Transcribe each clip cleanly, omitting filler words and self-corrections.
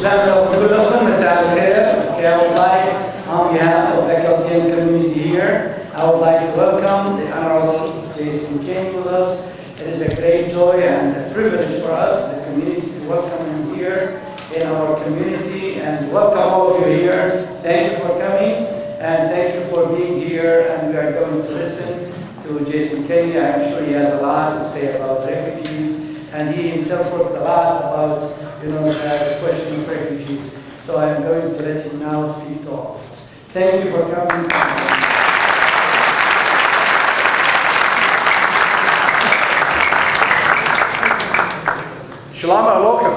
I would like, on behalf of the Chaldean community here, I would like to welcome the Honorable Jason King with us. It is a great joy and a privilege for us as a community to welcome him here in our community, and welcome all of you here. Thank you for coming and thank you for being here, and we are going to listen to Jason Kelly. I'm sure he has a lot to say about refugees, and he himself worked a lot about the question of refugees. So I'm going to let him now speak to all of us. Thank you for coming. Shalom Aleichem.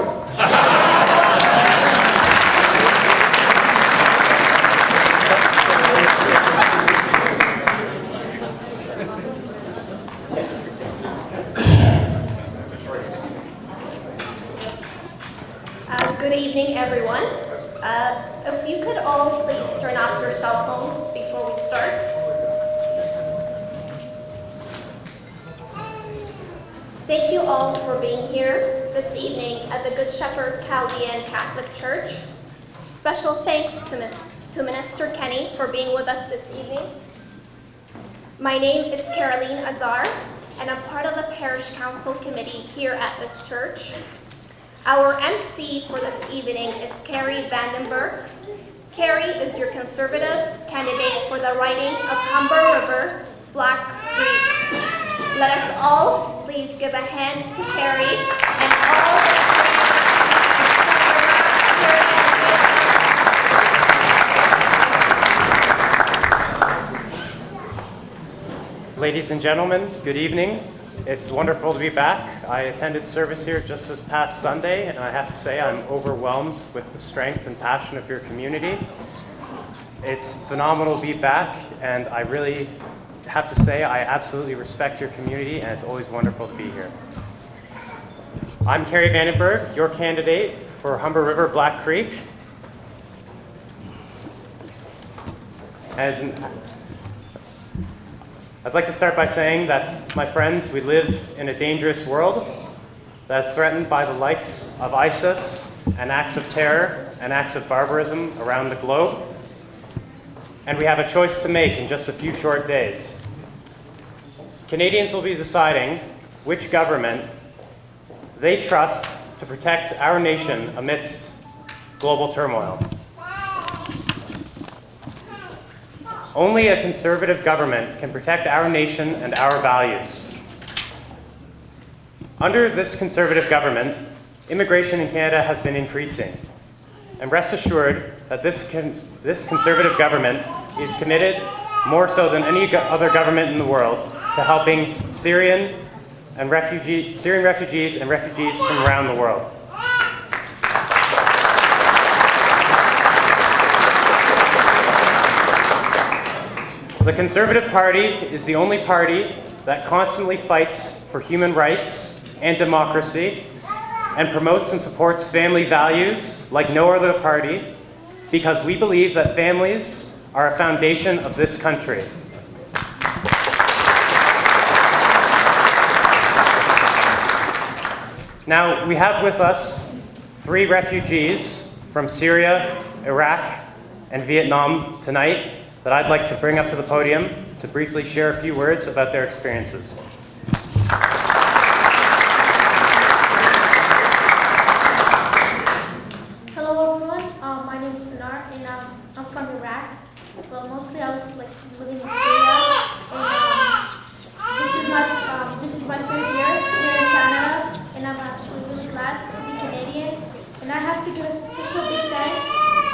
Good evening, everyone. If you could all please turn off your cell phones before we start. Thank you all for being here this evening at the Good Shepherd Chaldean Catholic Church. Special thanks to Minister Kenny for being with us this evening. My name is Caroline Azar, and I'm part of the Parish Council Committee here at this church. Our MC for this evening is Carrie Vandenberg. Carrie is your conservative candidate for the riding of Humber River, Black Creek. Let us all please give a hand to Carrie and all. Ladies and gentlemen, good evening. It's wonderful to be back. I attended service here just this past Sunday, and I have to say I'm overwhelmed with the strength and passion of your community. It's phenomenal to be back, and I really have to say I absolutely respect your community, and it's always wonderful to be here. I'm Carrie Vandenberg, your candidate for Humber River, Black Creek. I'd like to start by saying that, my friends, we live in a dangerous world that is threatened by the likes of ISIS and acts of terror and acts of barbarism around the globe. And we have a choice to make in just a few short days. Canadians will be deciding which government they trust to protect our nation amidst global turmoil. Only a conservative government can protect our nation and our values. Under this conservative government, immigration in Canada has been increasing. And rest assured that this conservative government is committed, more so than any other government in the world, to helping Syrian refugees and refugees from around the world. The Conservative Party is the only party that constantly fights for human rights and democracy and promotes and supports family values like no other party, because we believe that families are a foundation of this country. Now, we have with us 3 refugees from Syria, Iraq, and Vietnam tonight that I'd like to bring up to the podium to briefly share a few words about their experiences. Hello everyone, my name is Pinar, and I'm from Iraq, but mostly I was living in Syria, and this is my 3rd year here in Canada, and I'm actually really glad to be Canadian, and I have to give a special big thanks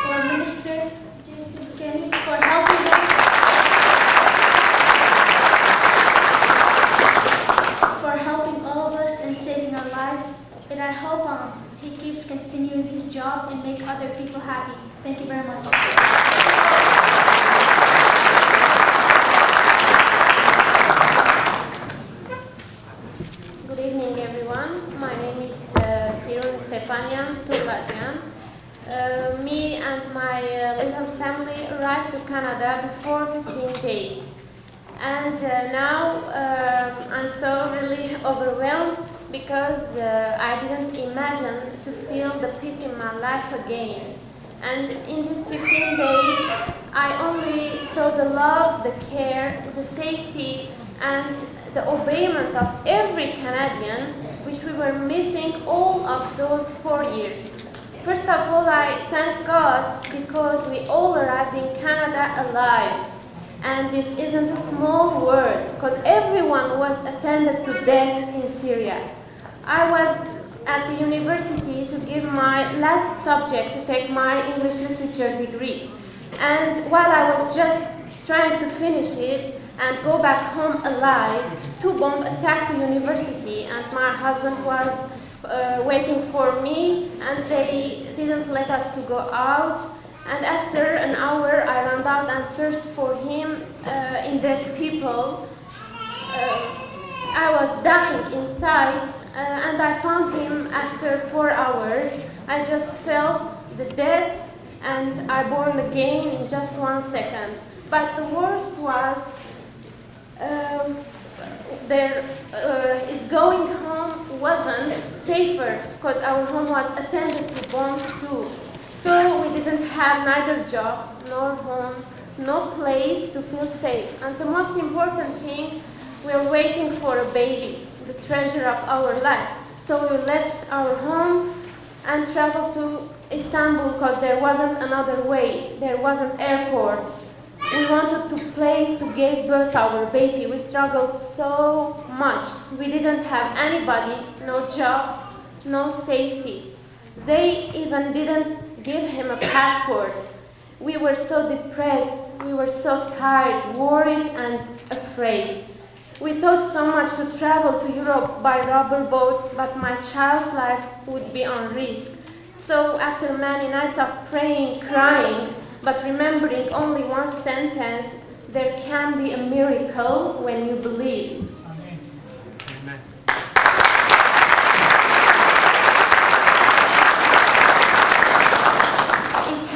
for Minister Jason Kenny for helping us, all of us and saving our lives, and I hope he keeps continuing his job and make other people happy. Thank you very much. Good evening, everyone. My name is Cyril Stefanian Turlajian. Me and my little family arrived to Canada before 15 days. And now I'm so really overwhelmed because I didn't imagine to feel the peace in my life again. And in these 15 days, I only saw the love, the care, the safety, and the obeyment of every Canadian, which we were missing all of those 4 years. First of all, I thank God because we all arrived in Canada alive. And this isn't a small word, because everyone was attended to death in Syria. I was at the university to give my last subject to take my English literature degree. And while I was just trying to finish it and go back home alive, 2 bombs attacked the university, and my husband was waiting for me, and they didn't let us to go out. And after an hour, I ran out and searched for him in dead people. I was dying inside, and I found him after 4 hours. I just felt the death, and I born again in just 1 second. But the worst was going home wasn't safer, because our home was attended to bombs too. So we didn't have neither job nor home, no place to feel safe. And the most important thing, we were waiting for a baby, the treasure of our life. So we left our home and traveled to Istanbul because there wasn't another way. There wasn't airport. We wanted to place to give birth our baby. We struggled so much. We didn't have anybody, no job, no safety. They even didn't give him a passport. We were so depressed, we were so tired, worried and afraid. We thought so much to travel to Europe by rubber boats, but my child's life would be on risk. So after many nights of praying, crying, but remembering only one sentence, there can be a miracle when you believe. Amen.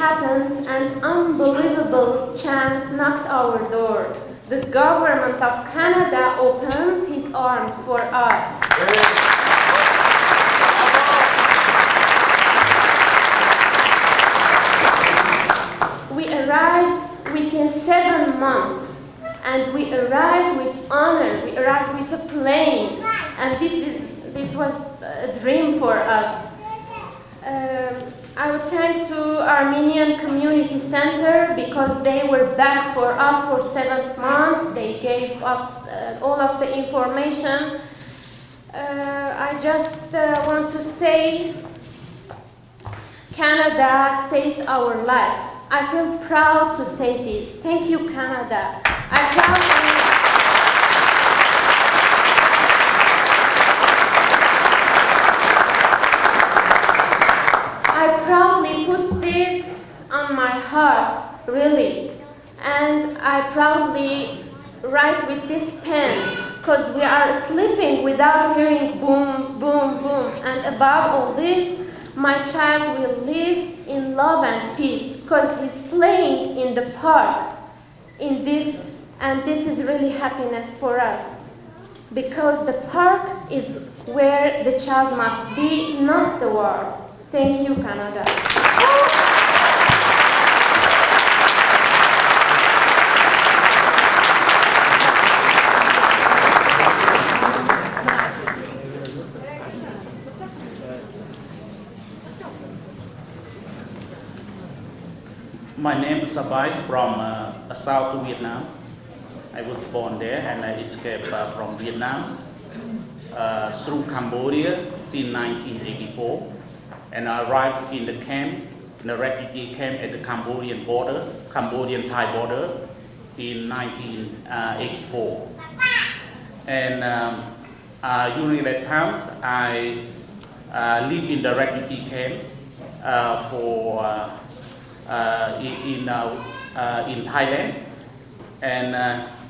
Happened, an unbelievable chance knocked our door. The government of Canada opens his arms for us. We arrived within 7 months, and we arrived with honor. We arrived with a plane, and this was a dream for us. I would thank to Armenian Community Center because they were back for us for 7 months. They gave us all of the information. I just want to say Canada saved our life. I feel proud to say this. Thank you, Canada. I proudly put this on my heart, really. And I proudly write with this pen, because we are sleeping without hearing boom, boom, boom. And above all this, my child will live in love and peace, because he's playing in the park in this, and this is really happiness for us. Because the park is where the child must be, not the war. Thank you, Canada. My name is Abais from South Vietnam. I was born there and I escaped from Vietnam through Cambodia since 1984. And I arrived in the camp, in the refugee camp at the Cambodian border, Cambodian-Thai border in 1984. And during that time, I lived in the refugee camp in Thailand. And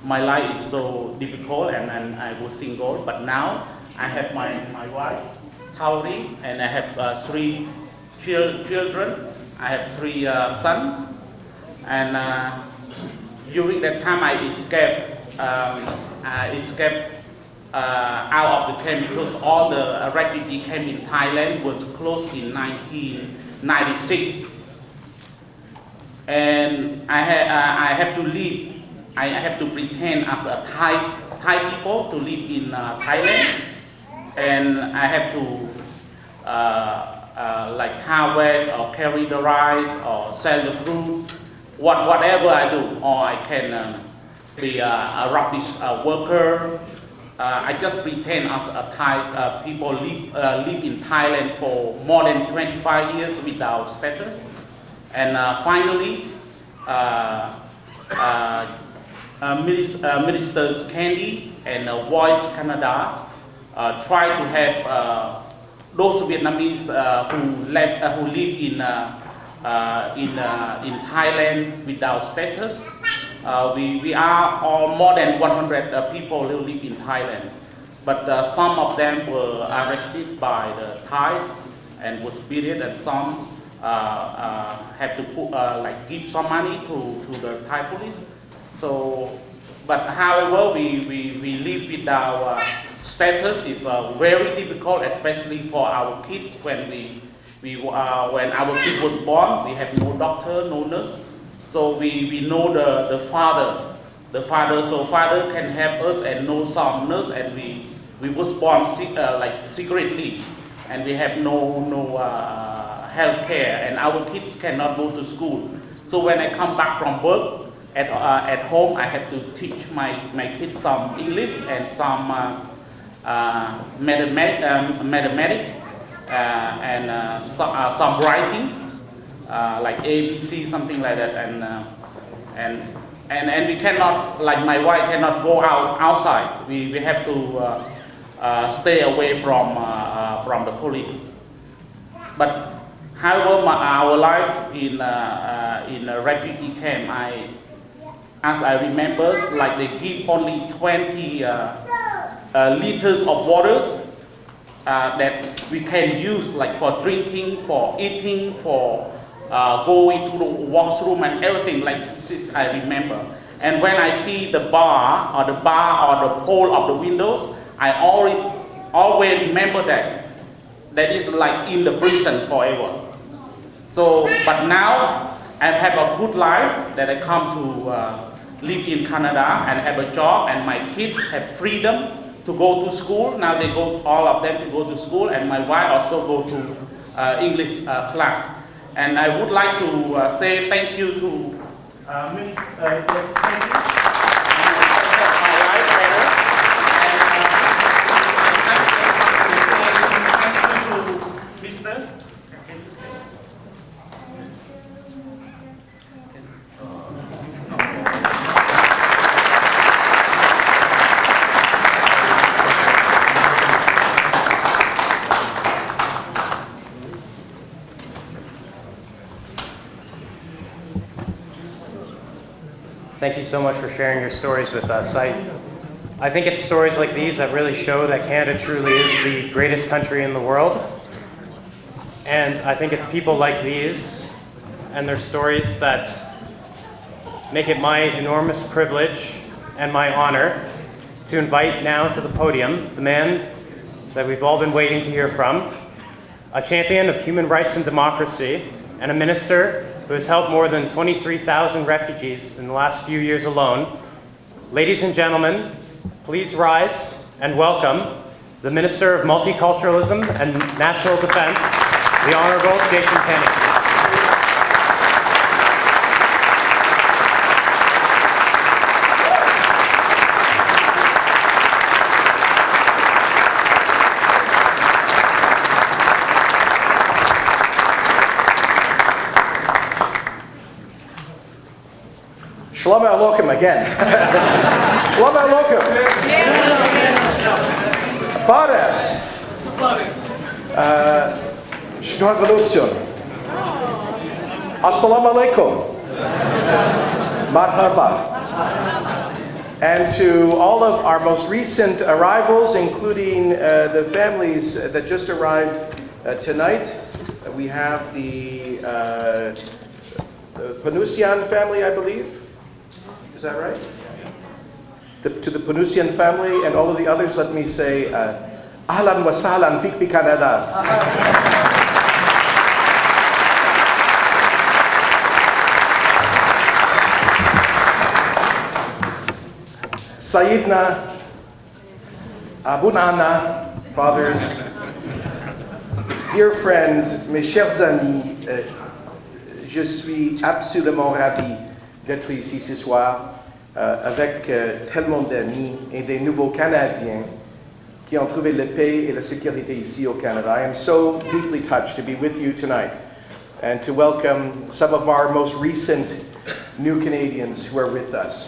my life is so difficult, and I was single, but now I have my wife, Tauri, and I have 3 children. I have 3 sons, and during that time I escaped out of the camp because all the refugee camp in Thailand was closed in 1996. And I have to live, I have to pretend as a Thai people to live in Thailand. And I have to like harvest or carry the rice or sell the fruit, whatever I do, or I can be a rubbish worker. I just pretend as a Thai people live in Thailand for more than 25 years without status. And finally, Ministers Candy and Voice Canada try to have those Vietnamese who live in Thailand without status. We are all more than 100 people who live in Thailand, but some of them were arrested by the Thais and was beaten, and some have to put, like give some money to the Thai police. So, but however, we live without status is very difficult, especially for our kids. When when our kid was born, we have no doctor, no nurse. So we know the father. So father can help us and know some nurse, and we was born like secretly, and we have no health care, and our kids cannot go to school. So when I come back from work, at home I have to teach my kids some English and some mathematics and some writing, like ABC, something like that, and we cannot, like my wife cannot go outside. We have to stay away from the police. But however, our life in a refugee camp, as I remember, like they give only 20 liters of waters that we can use, like for drinking, for eating, for going to the washroom and everything. Like this, I remember. And when I see the bar or the pole of the windows, I always remember that is like in the prison forever. So, but now I have a good life that I come to live in Canada and have a job, and my kids have freedom to go to school. Now they go, all of them to go to school, and my wife also go to English class. And I would like to say thank you to Minister Candy, my life better. And thank you to business. Can you say? Thank you so much for sharing your stories with us. I think it's stories like these that really show that Canada truly is the greatest country in the world. And I think it's people like these and their stories that make it my enormous privilege and my honor to invite now to the podium the man that we've all been waiting to hear from, a champion of human rights and democracy, and a minister who has helped more than 23,000 refugees in the last few years alone. Ladies and gentlemen, please rise and welcome the Minister of Multiculturalism and National Defense, the Honorable Jason Kenney. Shalom Alokim again. Shalom Alokim. Barev. Shnuat Velution. Assalamu alaikum. Marhaba. And to all of our most recent arrivals, including the families that just arrived tonight, we have the Panusian family, I believe. Is that right? To the Panusian family and all of the others, let me say, Ahlan wa sahlan fik bi Canada. Sayyidna, Abunana, fathers, dear friends, mes chers amis, je suis absolument ravi d'être ici ce soir avec tellement d'amis et des nouveaux Canadiens qui ont trouvé la paix et la sécurité ici au Canada. I am so deeply touched to be with you tonight and to welcome some of our most recent new Canadians who are with us.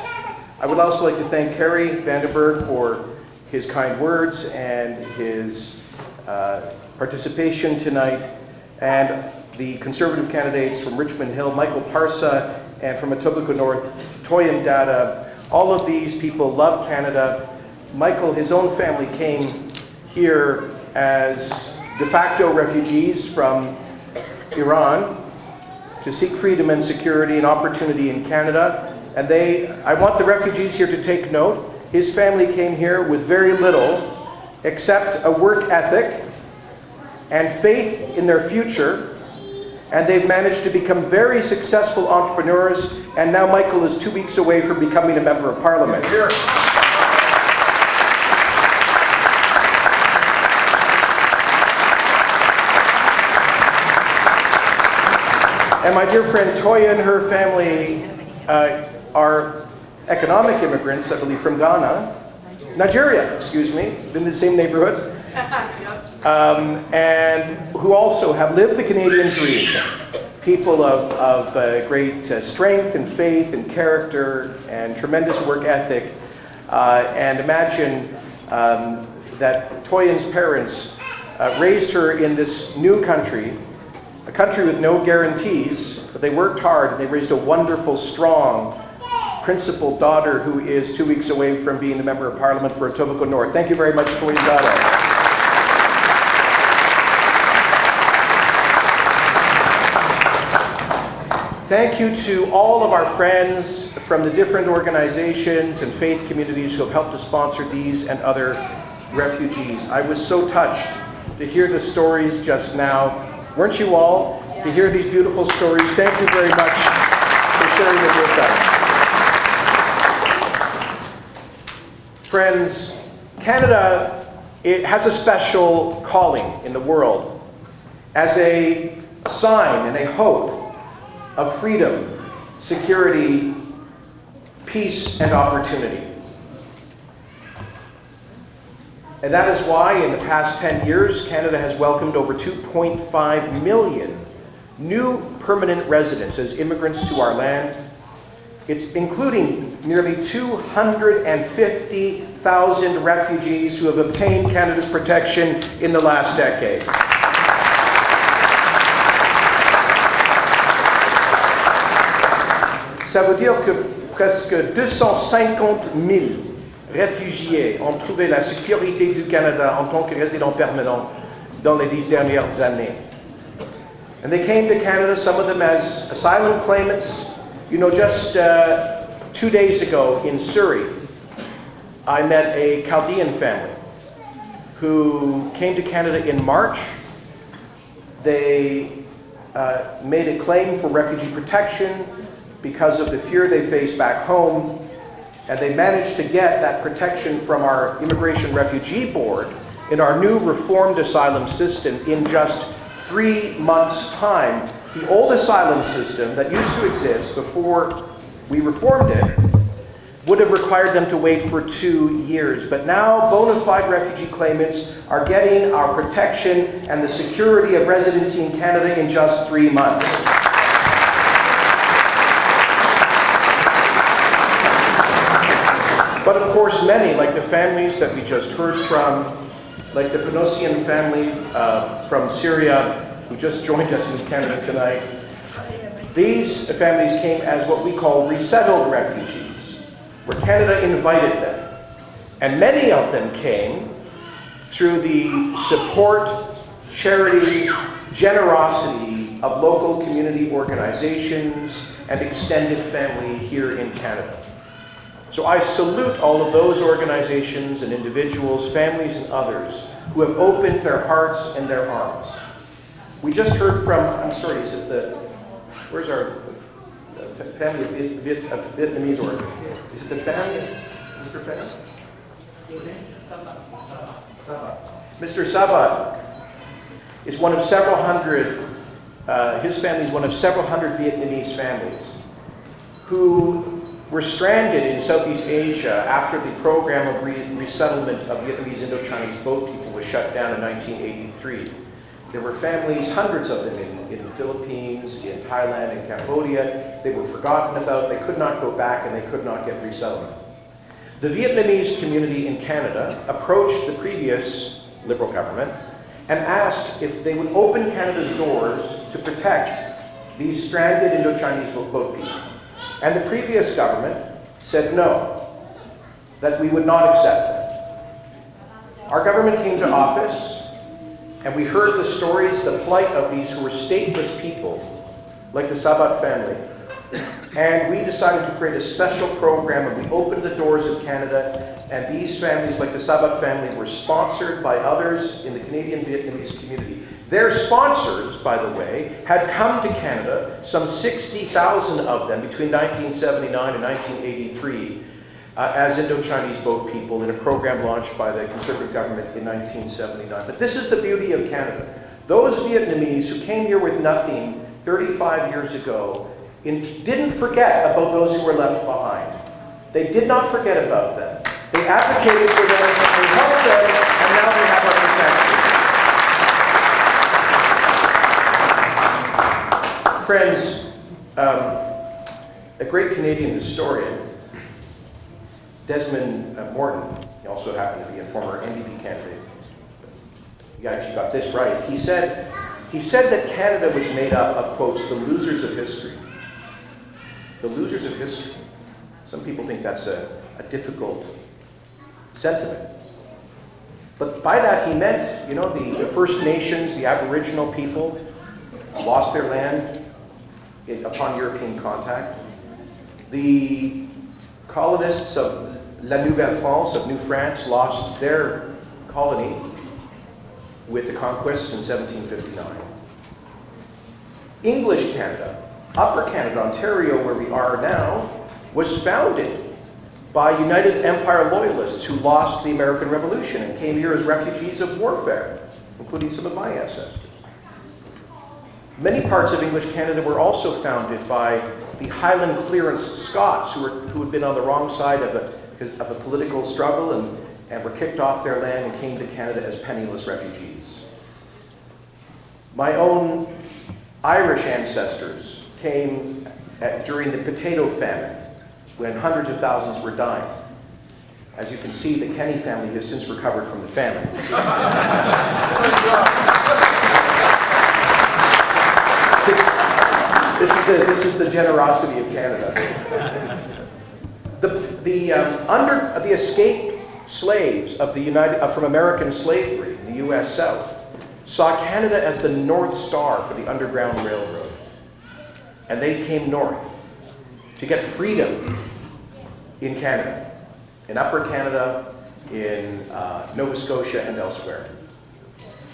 I would also like to thank Kerry Vandenberg for his kind words and his participation tonight, and the Conservative candidates from Richmond Hill, Michael Parsa, and from Etobicoke North, Toyin Dada. All of these people love Canada. Michael, his own family came here as de facto refugees from Iran to seek freedom and security and opportunity in Canada. And I want the refugees here to take note. His family came here with very little except a work ethic and faith in their future. And they've managed to become very successful entrepreneurs. And now Michael is 2 weeks away from becoming a member of Parliament. Here. And my dear friend Toya and her family are economic immigrants, I believe, from Nigeria, excuse me, in the same neighborhood, and who also have lived the Canadian dream. People of great strength and faith and character and tremendous work ethic. And imagine that Toyin's parents raised her in this new country, a country with no guarantees, but they worked hard and they raised a wonderful, strong, principled daughter who is 2 weeks away from being the Member of Parliament for Etobicoke North. Thank you very much, Toyin Dada. Thank you to all of our friends from the different organizations and faith communities who have helped to sponsor these and other refugees. I was so touched to hear the stories just now. Weren't you all? To hear these beautiful stories. Thank you very much for sharing them with us. Friends, Canada, it has a special calling in the world as a sign and a hope of freedom, security, peace, and opportunity. And that is why in the past 10 years, Canada has welcomed over 2.5 million new permanent residents as immigrants to our land. It's including nearly 250,000 refugees who have obtained Canada's protection in the last decade. Ça veut dire que presque 250 000 réfugiés ont trouvé la sécurité du Canada en tant que résidents permanents dans les 10 dernières années. And they came to Canada, some of them as asylum claimants. You know, just 2 days ago in Surrey, I met a Chaldean family who came to Canada in March. They made a claim for refugee protection because of the fear they faced back home, and they managed to get that protection from our Immigration Refugee Board in our new reformed asylum system in just 3 months' time. The old asylum system that used to exist before we reformed it would have required them to wait for 2 years. But now bona fide refugee claimants are getting our protection and the security of residency in Canada in just 3 months. But of course, many, like the families that we just heard from, like the Panusian family from Syria, who just joined us in Canada tonight, these families came as what we call resettled refugees, where Canada invited them. And many of them came through the support, charity, generosity of local community organizations and extended family here in Canada. So I salute all of those organizations and individuals, families and others who have opened their hearts and their arms. We just heard from, I'm sorry, is it where's our family of Vietnamese origin? Is it the family, Mr. Fess? Mr. Sabat is one of several hundred, his family is one of several hundred Vietnamese families who were stranded in Southeast Asia after the program of resettlement of Vietnamese Indochinese boat people was shut down in 1983. There were families, hundreds of them in the Philippines, in Thailand, in Cambodia. They were forgotten about, they could not go back, and they could not get resettlement. The Vietnamese community in Canada approached the previous Liberal government and asked if they would open Canada's doors to protect these stranded Indochinese boat people. And the previous government said no, that we would not accept them. Our government came to office, and we heard the stories, the plight of these who were stateless people, like the Sabat family. And we decided to create a special program, and we opened the doors of Canada, and these families, like the Sabat family, were sponsored by others in the Canadian Vietnamese community. Their sponsors, by the way, had come to Canada, some 60,000 of them, between 1979 and 1983, as Indo-Chinese boat people in a program launched by the Conservative government in 1979. But this is the beauty of Canada. Those Vietnamese who came here with nothing 35 years ago didn't forget about those who were left behind. They did not forget about them. They advocated for them, they helped them, and now they have our protection. Friends, a great Canadian historian, Desmond Morton, he also happened to be a former NDP candidate. He actually got this right. He said that Canada was made up of, quotes, the losers of history. The losers of history. Some people think that's a difficult sentiment. But by that he meant, you know, the First Nations, the Aboriginal people, lost their land upon European contact. The colonists of La Nouvelle France, of New France, lost their colony with the conquest in 1759. English Canada, Upper Canada, Ontario, where we are now, was founded by United Empire Loyalists who lost the American Revolution and came here as refugees of warfare, including some of my ancestors. Many parts of English Canada were also founded by the Highland Clearance Scots who had been on the wrong side of a political struggle and were kicked off their land and came to Canada as penniless refugees. My own Irish ancestors came during the potato famine when hundreds of thousands were dying. As you can see, the Kenny family has since recovered from the famine. This is the generosity of Canada. The escaped slaves of from American slavery in the U.S. South saw Canada as the North Star for the Underground Railroad. And they came north to get freedom in Canada, in Upper Canada, in Nova Scotia, and elsewhere.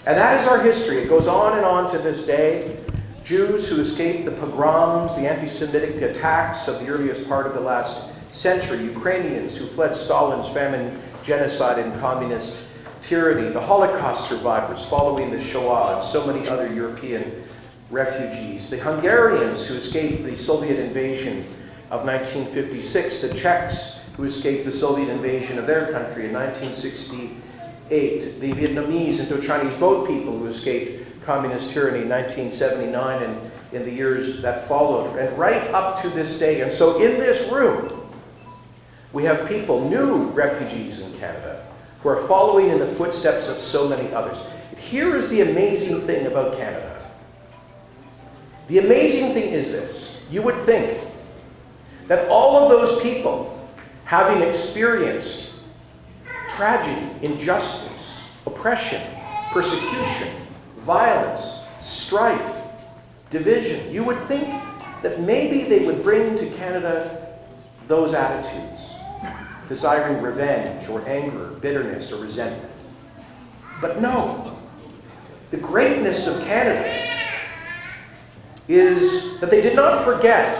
And that is our history. It goes on and on to this day. Jews who escaped the pogroms, the anti-Semitic attacks of the earliest part of the last century, Ukrainians who fled Stalin's famine, genocide, and communist tyranny, the Holocaust survivors following the Shoah, and so many other European refugees, the Hungarians who escaped the Soviet invasion of 1956, the Czechs who escaped the Soviet invasion of their country in 1968, the Vietnamese Indochinese boat people who escaped communist tyranny in 1979 and in the years that followed, and right up to this day. And so in this room, we have people, new refugees in Canada, who are following in the footsteps of so many others. Here is the amazing thing about Canada. The amazing thing is this. You would think that all of those people, having experienced tragedy, injustice, oppression, persecution, violence, strife, division, you would think that maybe they would bring to Canada those attitudes. desiring revenge or anger, bitterness or resentment. But no, the greatness of Canada is that they did not forget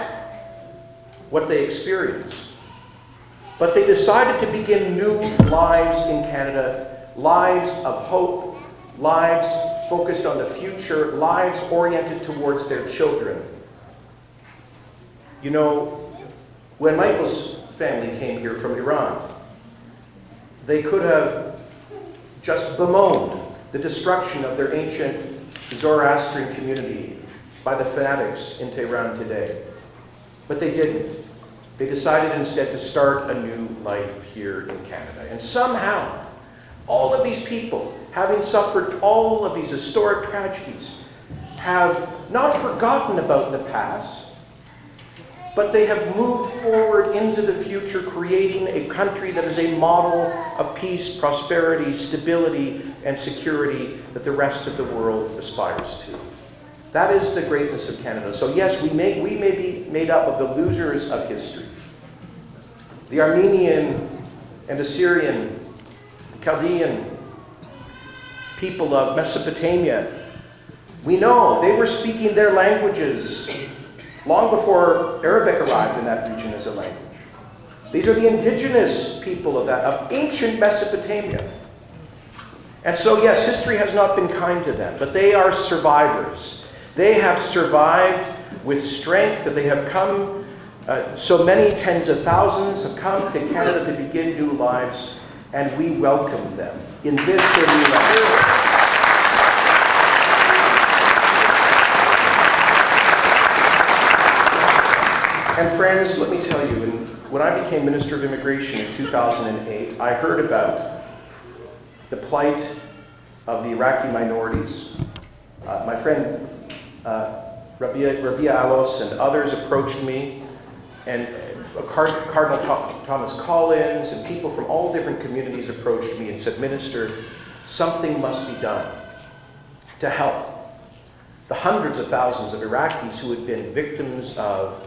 what they experienced, but they decided to begin new lives in Canada, lives of hope, lives focused on the future, lives oriented towards their children. You know, when Michael's family came here from Iran, they could have just bemoaned the destruction of their ancient Zoroastrian community by the fanatics in Tehran today. But they didn't. They decided instead to start a new life here in Canada. And somehow, all of these people, having suffered all of these historic tragedies, have not forgotten about the past, but they have moved forward into the future, creating a country that is a model of peace, prosperity, stability, and security that the rest of the world aspires to. That is the greatness of Canada. So yes, we may be made up of the losers of history. The Armenian and Assyrian, Chaldean people of Mesopotamia, we know they were speaking their languages long before Arabic arrived in that region as a language. These are the indigenous people of ancient Mesopotamia. And so yes, history has not been kind to them, but they are survivors. They have survived with strength, that they have come, so many tens of thousands have come to Canada to begin new lives, and we welcome them in this their new life. And friends, let me tell you, when I became Minister of Immigration in 2008, I heard about the plight of the Iraqi minorities. My friend Rabia Alos and others approached me, and Cardinal Thomas Collins and people from all different communities approached me and said, Minister, something must be done to help the hundreds of thousands of Iraqis who had been victims of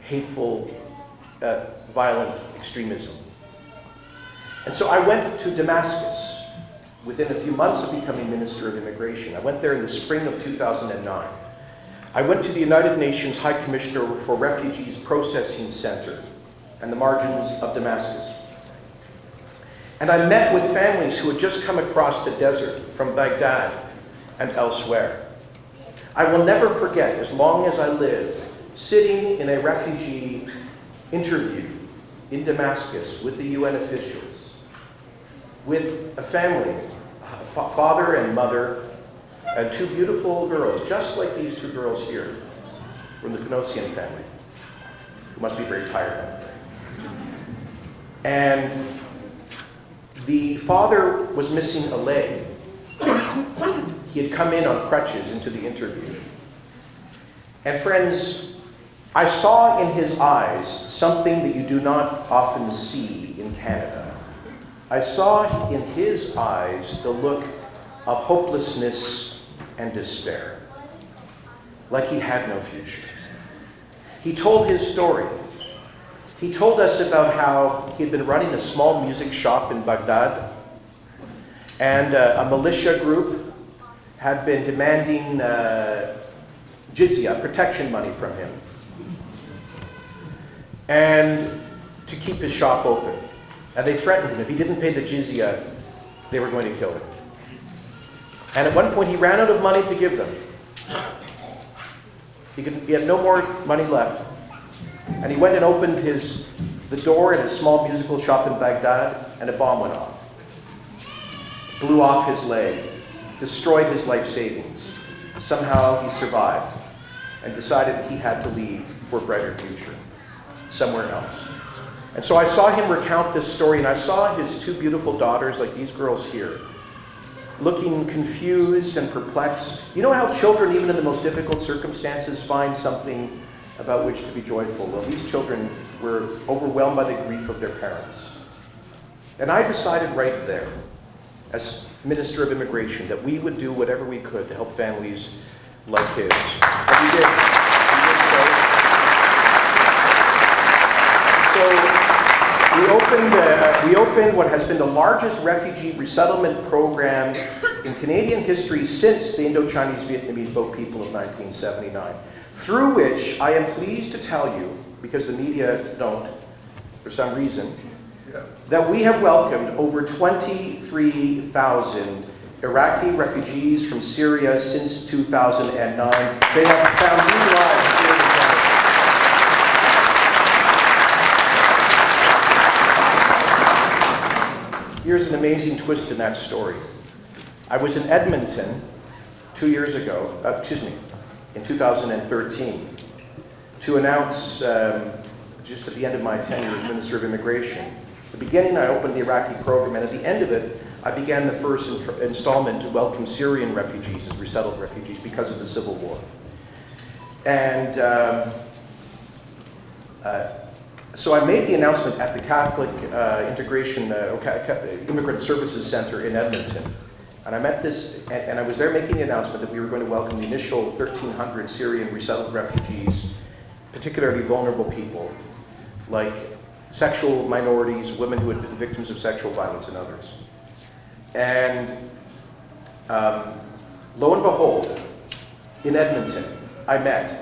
hateful, violent extremism. And so I went to Damascus within a few months of becoming Minister of Immigration. I went there in the spring of 2009. I went to the United Nations High Commissioner for Refugees Processing Center and the margins of Damascus. And I met with families who had just come across the desert from Baghdad and elsewhere. I will never forget, as long as I live, sitting in a refugee interview in Damascus with the UN officials, with a family, a father and mother, and two beautiful girls, just like these two girls here, from the Canossian family, who must be very tired out there. And the father was missing a leg. He had come in on crutches into the interview. And friends, I saw in his eyes something that you do not often see in Canada. I saw in his eyes the look of hopelessness and despair, like he had no future. He told his story. He told us about how he had been running a small music shop in Baghdad, and a militia group had been demanding jizya, protection money from him, and to keep his shop open. And they threatened him. If he didn't pay the jizya, they were going to kill him. And at one point he ran out of money to give them. He had no more money left. And he went and opened the door in his small musical shop in Baghdad, and a bomb went off. Blew off his leg, destroyed his life savings. Somehow he survived and decided that he had to leave for a brighter future, somewhere else. And so I saw him recount this story, and I saw his two beautiful daughters, like these girls here, looking confused and perplexed. You know how children, even in the most difficult circumstances, find something about which to be joyful? Well, these children were overwhelmed by the grief of their parents. And I decided right there, as Minister of Immigration, that we would do whatever we could to help families like his. And we did. We did so. So we opened what has been the largest refugee resettlement program in Canadian history since the Indo-Chinese-Vietnamese boat people of 1979, through which I am pleased to tell you, because the media don't, for some reason, that we have welcomed over 23,000 Iraqi refugees from Syria since 2009. They have found new lives here in Canada. Here's an amazing twist in that story. I was in Edmonton 2 years ago, in 2013, to announce, just at the end of my tenure as Minister of Immigration. At the beginning, I opened the Iraqi program, and at the end of it, I began the first installment to welcome Syrian refugees as resettled refugees because of the civil war. And so I made the announcement at the Catholic Immigrant Services Center in Edmonton. And I met and I was there making the announcement that we were going to welcome the initial 1,300 Syrian resettled refugees, particularly vulnerable people, like sexual minorities, women who had been victims of sexual violence, and others. And lo and behold, in Edmonton, I met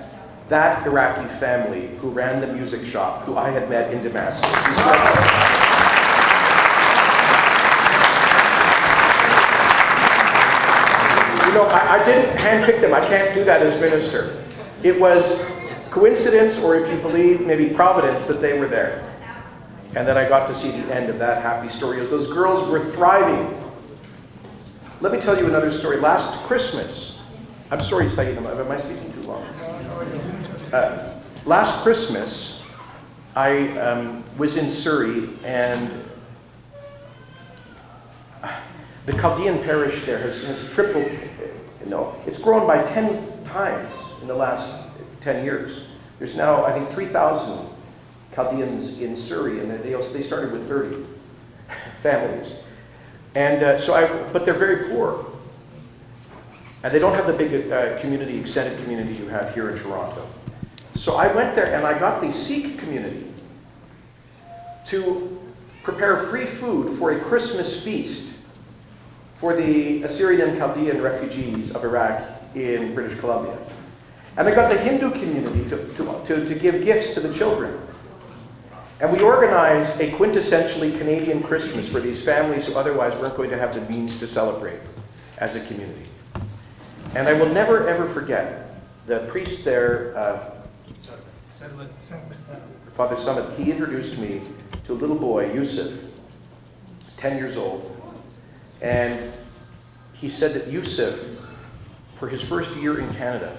that Iraqi family who ran the music shop, who I had met in Damascus. You know, I didn't handpick them. I can't do that as minister. It was coincidence, or if you believe, maybe providence, that they were there. And then I got to see the end of that happy story as those girls were thriving. Let me tell you another story. Last Christmas, I'm sorry, Saeed, am I speaking too long? Last Christmas, I was in Surrey, and the Chaldean parish there has tripled, it's grown by 10 times in the last 10 years. There's now, I think, 3,000 Chaldeans in Surrey, and they started with 30 families. And but they're very poor. And they don't have the big extended community you have here in Toronto. So I went there and I got the Sikh community to prepare free food for a Christmas feast for the Assyrian and Chaldean refugees of Iraq in British Columbia. And I got the Hindu community to give gifts to the children. And we organized a quintessentially Canadian Christmas for these families who otherwise weren't going to have the means to celebrate as a community. And I will never, ever forget the priest there, Father Summit. He introduced me to a little boy, Yusuf, 10 years old. And he said that Yusuf, for his first year in Canada,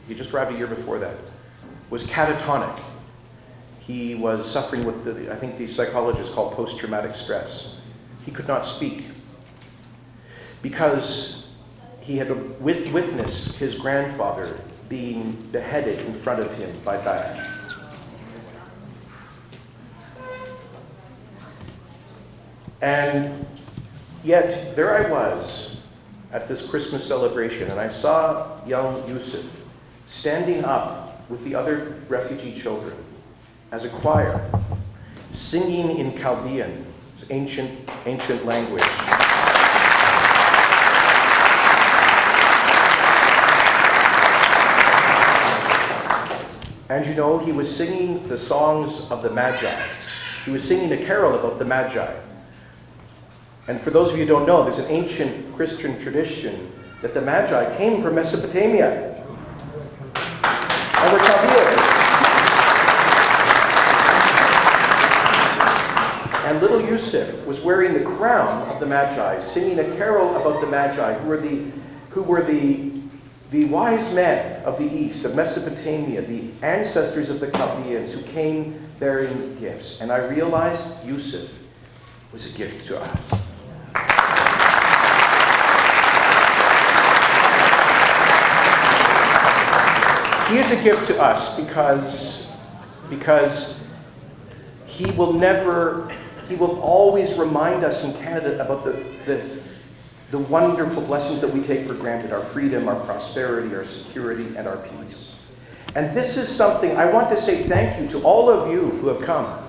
he just arrived a year before that, was catatonic. He was suffering with, I think the psychologists call post-traumatic stress. He could not speak because he had witnessed his grandfather being beheaded in front of him by Daesh. And yet, there I was at this Christmas celebration, and I saw young Yusuf standing up with the other refugee children as a choir, singing in Chaldean, this ancient language. And you know, he was singing the songs of the Magi. He was singing a carol about the Magi. And for those of you who don't know, there's an ancient Christian tradition that the Magi came from Mesopotamia. And were Chaldeans. And little Yusuf was wearing the crown of the Magi, singing a carol about the Magi, who were the wise men of the East, of Mesopotamia, the ancestors of the Chaldeans who came bearing gifts. And I realized Yusuf was a gift to us. He is a gift to us because he will always remind us in Canada about the wonderful blessings that we take for granted, our freedom, our prosperity, our security, and our peace. And this is something I want to say thank you to all of you who have come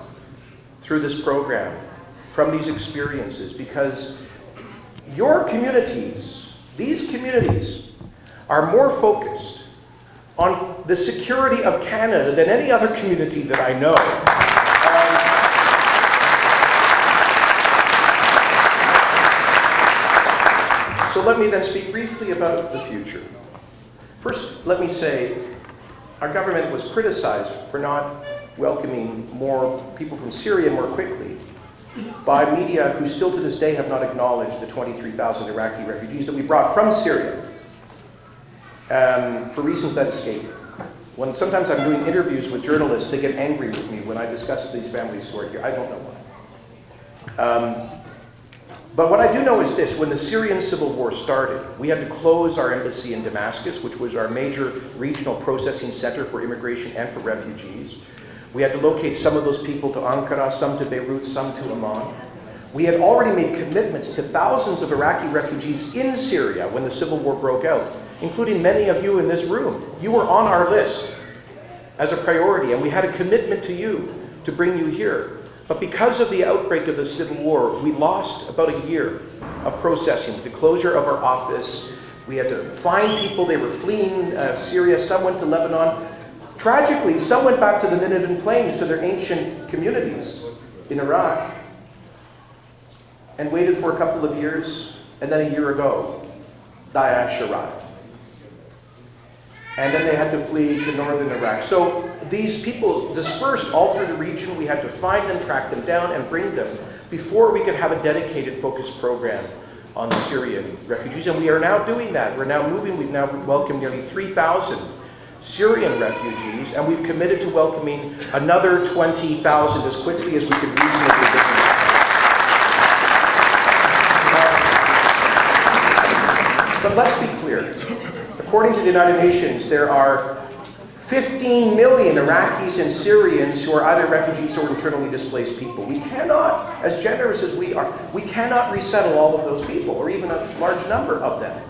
through this program from these experiences, because your communities, these communities, are more focused on the security of Canada than any other community that I know. So let me then speak briefly about the future. First, let me say, our government was criticized for not welcoming more people from Syria more quickly by media who still to this day have not acknowledged the 23,000 Iraqi refugees that we brought from Syria for reasons that escape me. When sometimes I'm doing interviews with journalists, they get angry with me when I discuss these families who are here. I don't know why. But what I do know is this: when the Syrian civil war started, we had to close our embassy in Damascus, which was our major regional processing center for immigration and for refugees. We had to locate some of those people to Ankara, some to Beirut, some to Amman. We had already made commitments to thousands of Iraqi refugees in Syria when the civil war broke out, including many of you in this room. You were on our list as a priority, and we had a commitment to you to bring you here. But because of the outbreak of the civil war, we lost about a year of processing, the closure of our office. We had to find people. They were fleeing Syria. Some went to Lebanon. Tragically, some went back to the Nineveh Plains, to their ancient communities in Iraq, and waited for a couple of years. And then a year ago, Daesh arrived. And then they had to flee to northern Iraq. So these people dispersed all through the region. We had to find them, track them down, and bring them before we could have a dedicated, focused program on the Syrian refugees. And we are now doing that. We're now moving. We've now welcomed nearly 3,000 Syrian refugees, and we've committed to welcoming another 20,000 as quickly as we can reasonably do. But let's be clear. According to the United Nations, there are 15 million Iraqis and Syrians who are either refugees or internally displaced people. We cannot, as generous as we are, we cannot resettle all of those people, or even a large number of them.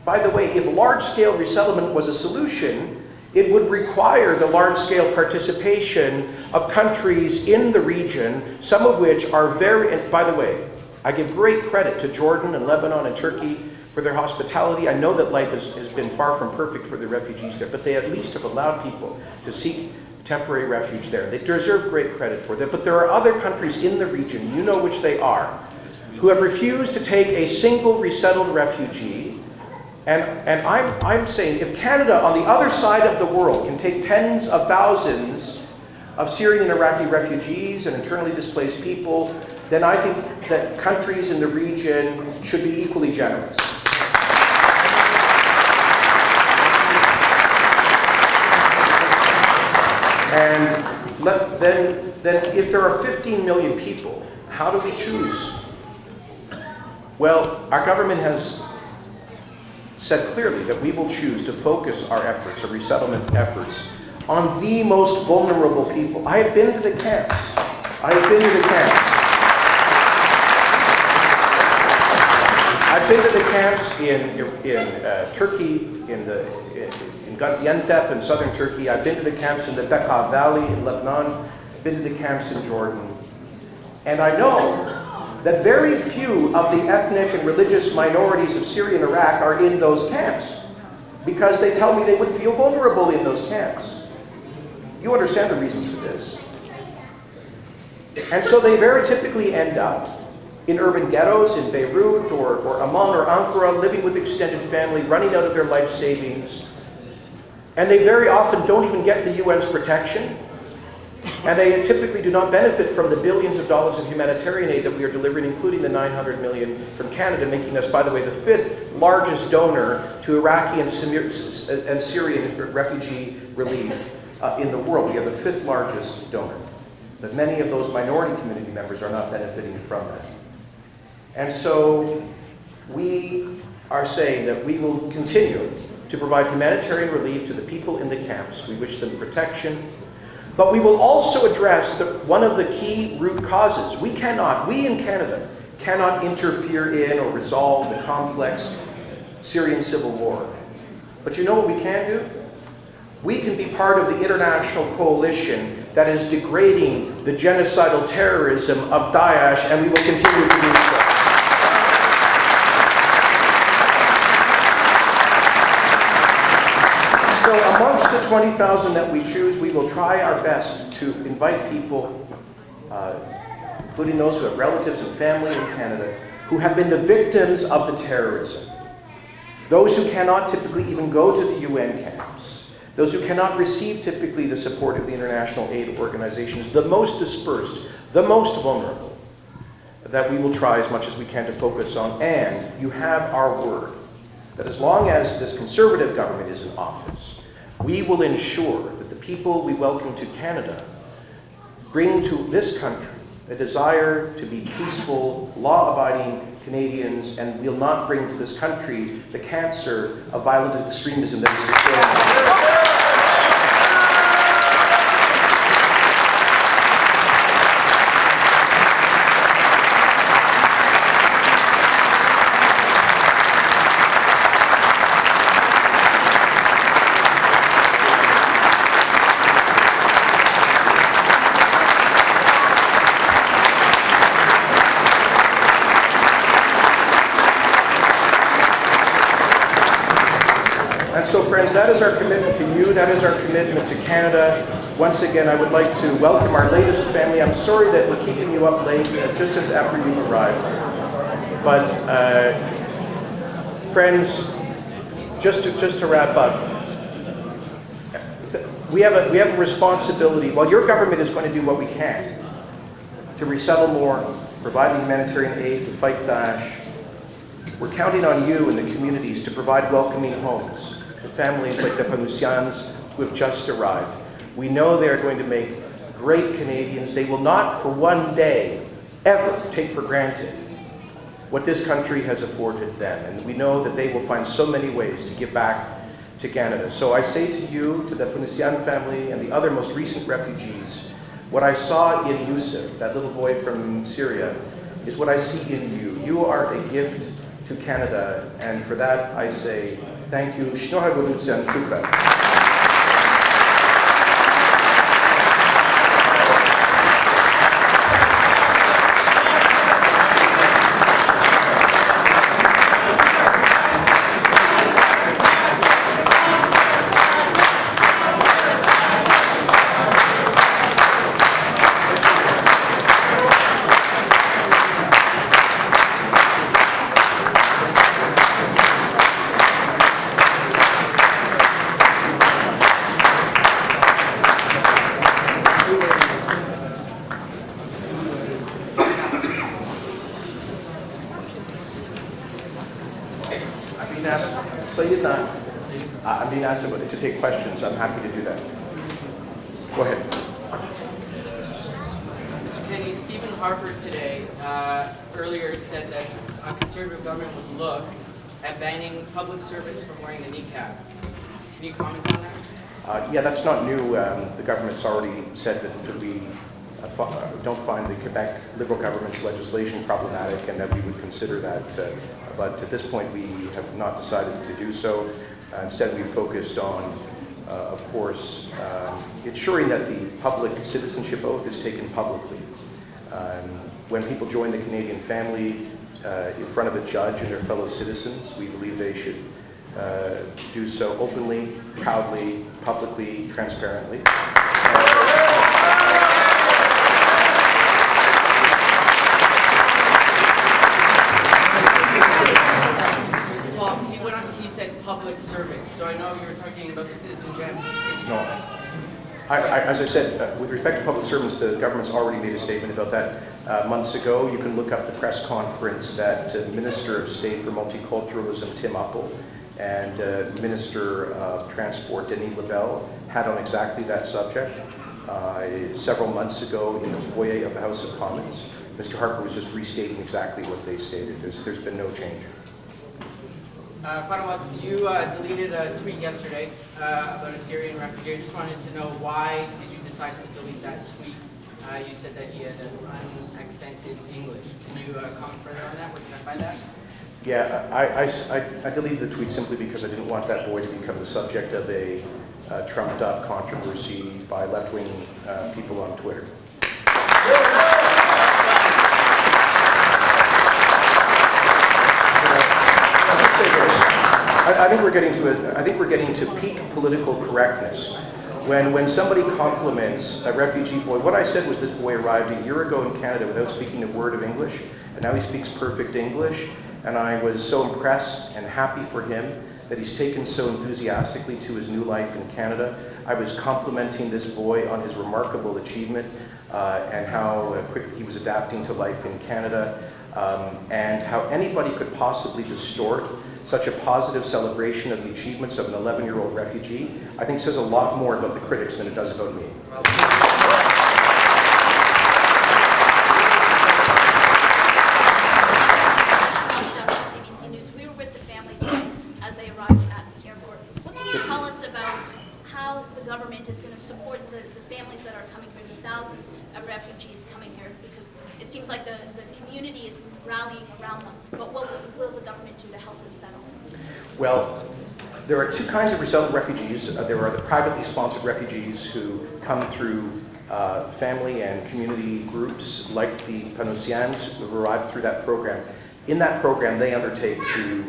By the way, if large-scale resettlement was a solution, it would require the large-scale participation of countries in the region, some of which are very, and by the way, I give great credit to Jordan and Lebanon and Turkey for their hospitality. I know that life has been far from perfect for the refugees there, but they at least have allowed people to seek temporary refuge there. They deserve great credit for that. But there are other countries in the region, you know which they are, who have refused to take a single resettled refugee. And I'm saying, if Canada on the other side of the world can take tens of thousands of Syrian and Iraqi refugees and internally displaced people, then I think that countries in the region should be equally generous. And then if there are 15 million people, how do we choose? Well, our government has said clearly that we will choose to focus our efforts, our resettlement efforts, on the most vulnerable people. I have been to the camps. I've been to the camps in Turkey, in Gaziantep in southern Turkey. I've been to the camps in the Bekaa Valley in Lebanon. I've been to the camps in Jordan. And I know that very few of the ethnic and religious minorities of Syria and Iraq are in those camps, because they tell me they would feel vulnerable in those camps. You understand the reasons for this. And so they very typically end up in urban ghettos in Beirut or Amman or Ankara, living with extended family, running out of their life savings. And they very often don't even get the UN's protection. And they typically do not benefit from the billions of dollars of humanitarian aid that we are delivering, including the 900 million from Canada, making us, by the way, the 5th largest donor to Iraqi and Syrian refugee relief in the world. We are the 5th largest donor. But many of those minority community members are not benefiting from that. And so we are saying that we will continue to provide humanitarian relief to the people in the camps. We wish them protection. But we will also address one of the key root causes. We in Canada, cannot interfere in or resolve the complex Syrian civil war. But you know what we can do? We can be part of the international coalition that is degrading the genocidal terrorism of Daesh, and we will continue to do so. So amongst the 20,000 that we choose, we will try our best to invite people, including those who have relatives and family in Canada, who have been the victims of the terrorism. Those who cannot typically even go to the UN camps. Those who cannot receive typically the support of the international aid organizations, the most dispersed, the most vulnerable, that we will try as much as we can to focus on. And you have our word that as long as this Conservative government is in office, we will ensure that the people we welcome to Canada bring to this country a desire to be peaceful, law-abiding Canadians, and will not bring to this country the cancer of violent extremism that is destroying. So friends, that is our commitment to you, that is our commitment to Canada. Once again, I would like to welcome our latest family. I'm sorry that we're keeping you up late, just as after you've arrived. But friends, just to wrap up, we have a responsibility. While your government is going to do what we can to resettle more, provide the humanitarian aid to fight Daesh, we're counting on you and the communities to provide welcoming homes to families like the Panusians who have just arrived. We know they are going to make great Canadians. They will not for one day ever take for granted what this country has afforded them. And we know that they will find so many ways to give back to Canada. So I say to you, to the Panusian family and the other most recent refugees, what I saw in Yusuf, that little boy from Syria, is what I see in you. You are a gift to Canada, and for that I say thank you. Shukran. I'm being asked to take questions. I'm happy to do that. Go ahead. Mr. Kenny, Stephen Harper today earlier said that a Conservative government would look at banning public servants from wearing the niqab. Can you comment on that? Yeah, that's not new. The government's already said that we don't find the Quebec Liberal government's legislation problematic and that we would consider that. But at this point, we have not decided to do so. Instead, we focused on, of course, ensuring that the public citizenship oath is taken publicly. When people join the Canadian family in front of a judge and their fellow citizens, we believe they should do so openly, proudly, publicly, transparently. Public servants. So I know you were talking about the citizenship. No. As I said, with respect to public servants, the government's already made a statement about that months ago. You can look up the press conference that Minister of State for Multiculturalism, Tim Uppal, and Minister of Transport, Denis Lavelle, had on exactly that subject several months ago in the foyer of the House of Commons. Mr. Harper was just restating exactly what they stated. There's been no change. Final one, you deleted a tweet yesterday about a Syrian refugee. I just wanted to know, why did you decide to delete that tweet? You said that he had an unaccented English. Can you comment further on that? What you meant by that? Yeah, I deleted the tweet simply because I didn't want that boy to become the subject of a trumped-up controversy by left-wing people on Twitter. I think we're getting to peak political correctness. When somebody compliments a refugee boy, what I said was this boy arrived a year ago in Canada without speaking a word of English, and now he speaks perfect English, and I was so impressed and happy for him that he's taken so enthusiastically to his new life in Canada. I was complimenting this boy on his remarkable achievement and how quickly he was adapting to life in Canada, and how anybody could possibly distort such a positive celebration of the achievements of an 11-year-old refugee, I think says a lot more about the critics than it does about me. CBC News. We were with the family today as they arrived at the airport. What can you tell us about how the government is going to support the families that are coming here, the thousands of refugees coming here? Because it seems like the community is rallying around them. But what will the government do to help them settle? Well, there are two kinds of resettled refugees. There are the privately sponsored refugees who come through family and community groups like the Panusians who have arrived through that program. In that program, they undertake to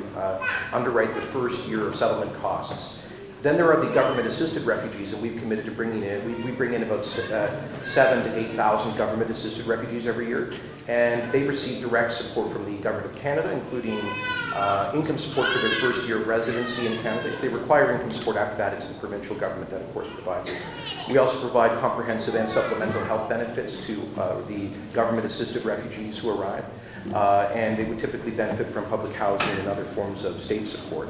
underwrite the first year of settlement costs. Then there are the government-assisted refugees, and we've committed to bringing in, we bring in about 7,000 to 8,000 government-assisted refugees every year, and they receive direct support from the Government of Canada, including income support for their first year of residency in Canada. If they require income support after that, it's the provincial government that, of course, provides it. We also provide comprehensive and supplemental health benefits to the government-assisted refugees who arrive, and they would typically benefit from public housing and other forms of state support.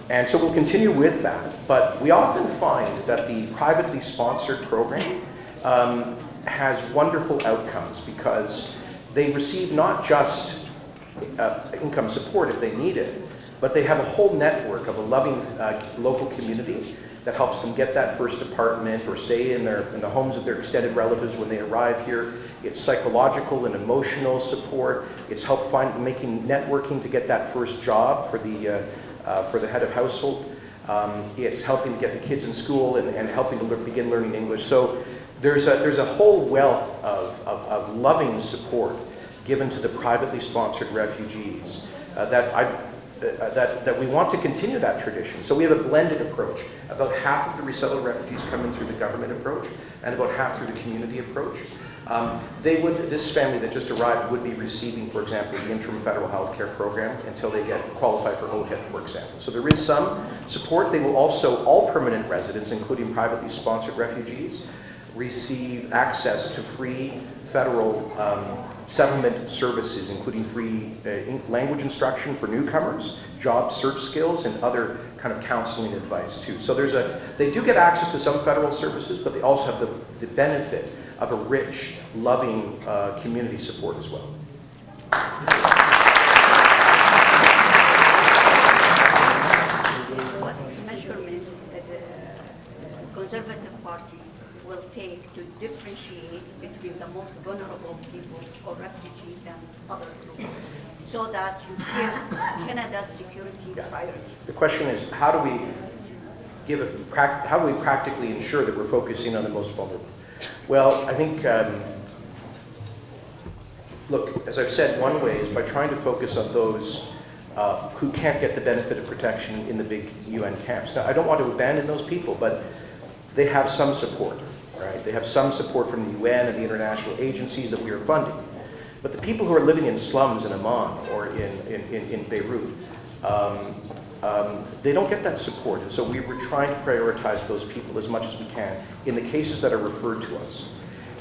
And so we'll continue with that, but we often find that the privately sponsored program has wonderful outcomes because they receive not just income support if they need it, but they have a whole network of a loving local community that helps them get that first apartment or stay in the homes of their extended relatives when they arrive here. It's psychological and emotional support. It's help making networking to get that first job for the head of household. It's helping to get the kids in school and helping to begin learning English. So there's a whole wealth of loving support given to the privately sponsored refugees that we want to continue that tradition. So we have a blended approach. About half of the resettled refugees come in through the government approach and about half through the community approach. This family that just arrived would be receiving, for example, the interim federal health care program until they get qualified for OHIP, for example. So there is some support. They will also, all permanent residents, including privately sponsored refugees, receive access to free federal settlement services, including free language instruction for newcomers, job search skills, and other kind of counseling advice too. So they do get access to some federal services, but they also have the benefit of a rich, loving community support as well. What measurements the Conservative Party will take to differentiate between the most vulnerable people or refugees and other groups, so that you give Canada's security priority? The question is, how do we practically ensure that we're focusing on the most vulnerable? Well, I think, look, as I've said, one way is by trying to focus on those who can't get the benefit of protection in the big UN camps. Now, I don't want to abandon those people, but they have some support, right? They have some support from the UN and the international agencies that we are funding. But the people who are living in slums in Amman or in Beirut, they don't get that support. And so we're trying to prioritize those people as much as we can in the cases that are referred to us.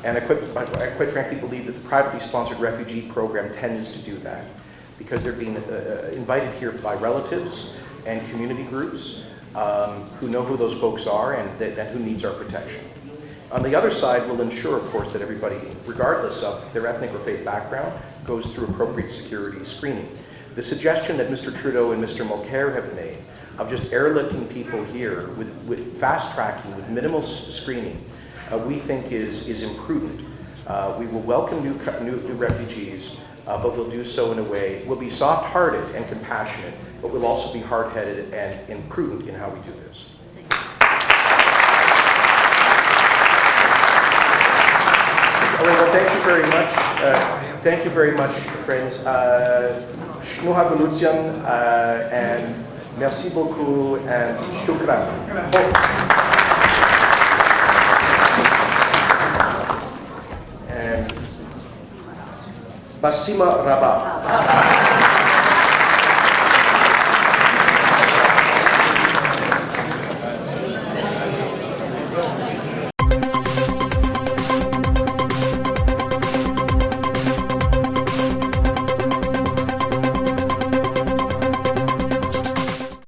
And I quite frankly believe that the privately sponsored refugee program tends to do that because they're being invited here by relatives and community groups who know who those folks are and who needs our protection. On the other side, we'll ensure, of course, that everybody, regardless of their ethnic or faith background, goes through appropriate security screening. The suggestion that Mr. Trudeau and Mr. Mulcair have made of just airlifting people here with fast tracking, with minimal screening, we think is imprudent. We will welcome new refugees but we'll do so in a way, we'll be soft-hearted and compassionate, but we'll also be hard-headed and prudent in how we do this. Well, thank you very much. Thank you very much, friends. Shnuha Gulutsian, and merci beaucoup, and shukran. And Basima Rabah.